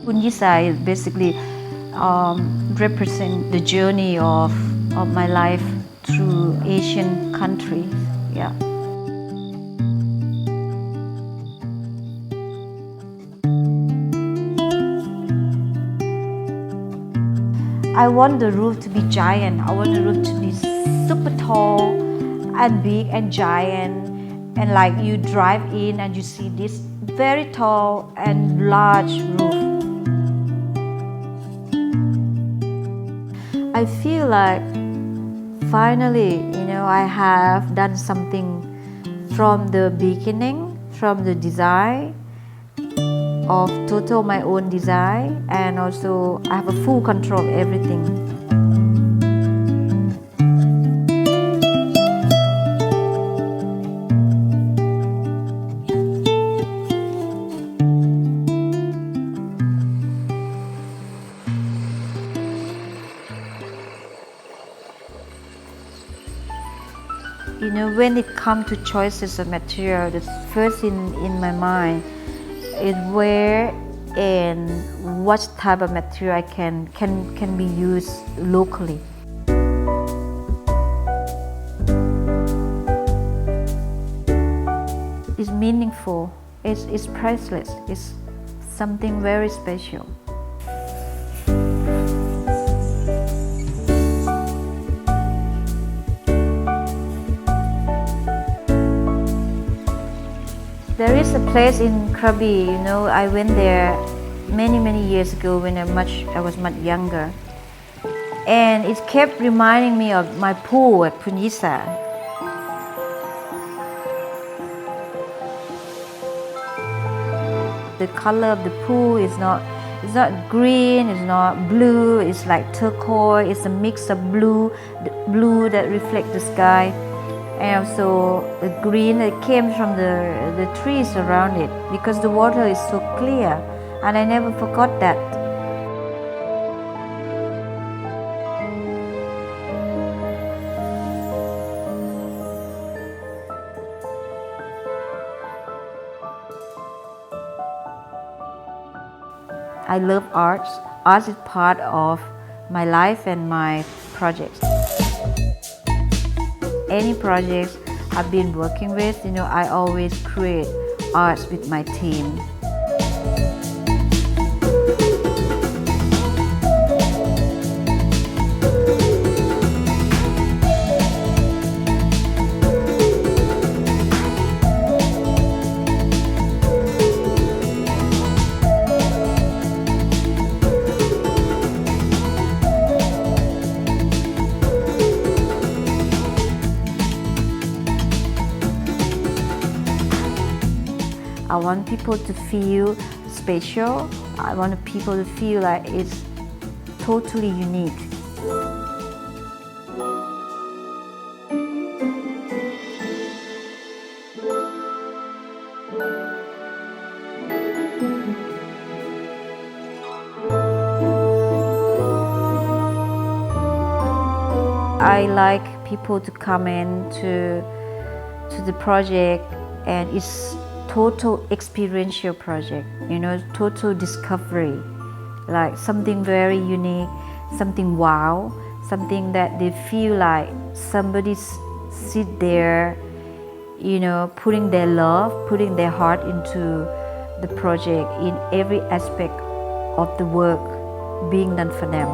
Punyisa is basically represent the journey of my life through Asian countries. Yeah. I want the roof to be giant. I want the roof to be super tall and big and giant, and like you drive in and you see this very tall and large roof. I feel like finally, I have done something from the beginning, from the design of total my own design, and also I have a full control of everything. When it comes to choices of material, the first in my mind is where and what type of material can be used locally. It's meaningful, it's priceless, it's something very special. There is a place in Krabi, I went there many years ago when I was much younger, and it kept reminding me of my pool at Punyisa. The color of the pool is not green, it's not blue, it's like turquoise, it's a mix of blue that reflects the sky, and also the green that came from the trees around it, because the water is so clear, and I never forgot that. I love arts. Art is part of my life and my projects. Any projects I've been working with, I always create arts with my team. I want people to feel special. I want people to feel like it's totally unique. I like people to come in to the project, and it's total experiential project, total discovery, like something very unique, something wow, something that they feel like somebody sit there, putting their love, putting their heart into the project in every aspect of the work being done for them.